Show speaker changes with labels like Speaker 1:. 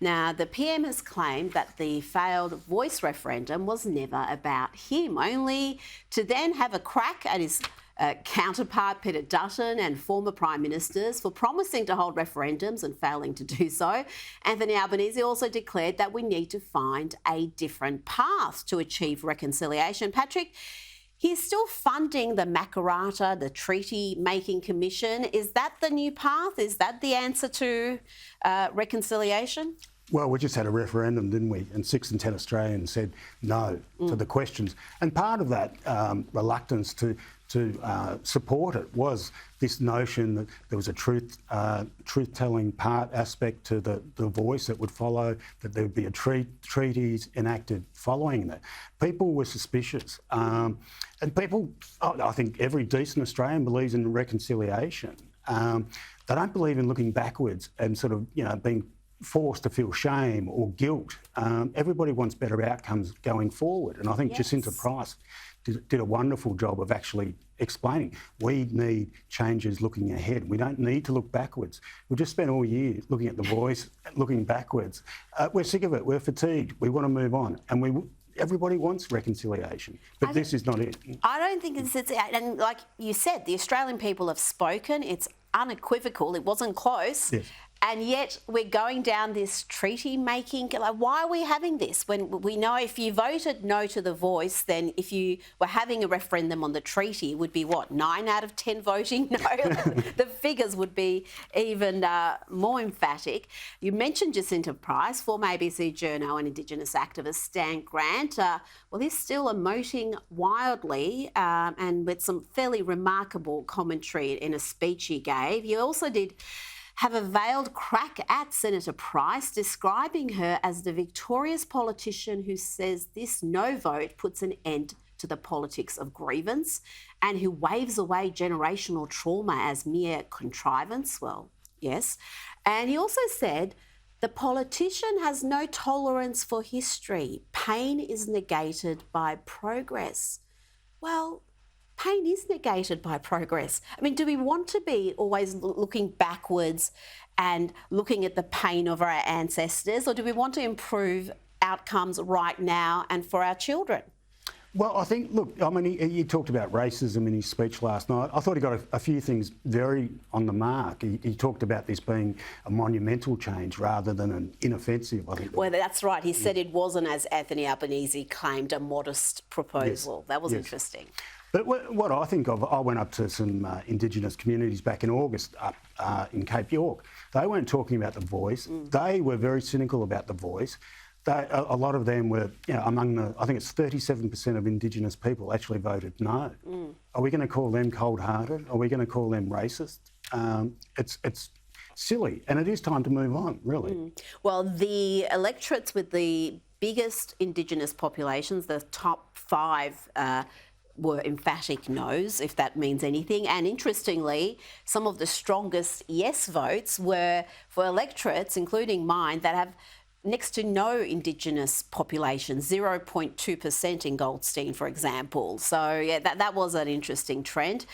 Speaker 1: Now, the PM has claimed that the failed voice referendum was never about him, only to then have a crack at his counterpart Peter Dutton and former Prime Ministers for promising to hold referendums and failing to do so. Anthony Albanese also declared that we need to find a different path to achieve reconciliation. Patrick, he's still funding the Makarrata, the Treaty-Making Commission. Is that the new path? Is that the answer to reconciliation?
Speaker 2: Well, we just had a referendum, didn't we? And 6 in 10 Australians said no to the questions. And part of that reluctance to support it was this notion that there was a truth-telling part aspect to the voice that would follow, that there would be treaties enacted following that. People were suspicious. And people, I think every decent Australian believes in reconciliation. They don't believe in looking backwards and sort of, being forced to feel shame or guilt. Everybody wants better outcomes going forward. And I think Jacinta Price did a wonderful job of actually explaining we need changes looking ahead. We don't need to look backwards. We've just spent all year looking at the voice, looking backwards. We're sick of it. We're fatigued. We want to move on. And everybody wants reconciliation, but this is not it.
Speaker 1: I don't think it's and like you said, the Australian people have spoken. It's unequivocal. It wasn't close.
Speaker 2: Yes.
Speaker 1: And yet we're going down this treaty-making. Like, why are we having this? When we know if you voted no to the voice, then if you were having a referendum on the treaty, it would be, what, 9 out of 10 voting no? The figures would be even more emphatic. You mentioned Jacinta Price, former ABC journo and Indigenous activist Stan Grant. Well, he's still emoting wildly and with some fairly remarkable commentary in a speech he gave. He also did have a veiled crack at Senator Price, describing her as the victorious politician who says this no vote puts an end to the politics of grievance and who waves away generational trauma as mere contrivance. Well, yes. And he also said the politician has no tolerance for history. Pain is negated by progress. Well, pain is negated by progress. I mean, do we want to be always looking backwards and looking at the pain of our ancestors, or do we want to improve outcomes right now and for our children?
Speaker 2: Well, I think, look, I mean, he talked about racism in his speech last night. I thought he got a few things very on the mark. He talked about this being a monumental change rather than an inoffensive, I think.
Speaker 1: Well, that's right. He said it wasn't, as Anthony Albanese claimed, a modest proposal. Yes. That was interesting.
Speaker 2: But what I think of, I went up to some Indigenous communities back in August up in Cape York. They weren't talking about the voice. They were very cynical about the voice. A lot of them were, among I think it's 37% of Indigenous people actually voted no. Are we going to call them cold-hearted? Are we going to call them racist? It's silly, and it is time to move on, really.
Speaker 1: Well, the electorates with the biggest Indigenous populations, the top 5, were emphatic no's, if that means anything. And interestingly, some of the strongest yes votes were for electorates, including mine, that have next to no Indigenous population, 0.2% in Goldstein, for example. So, yeah, that was an interesting trend.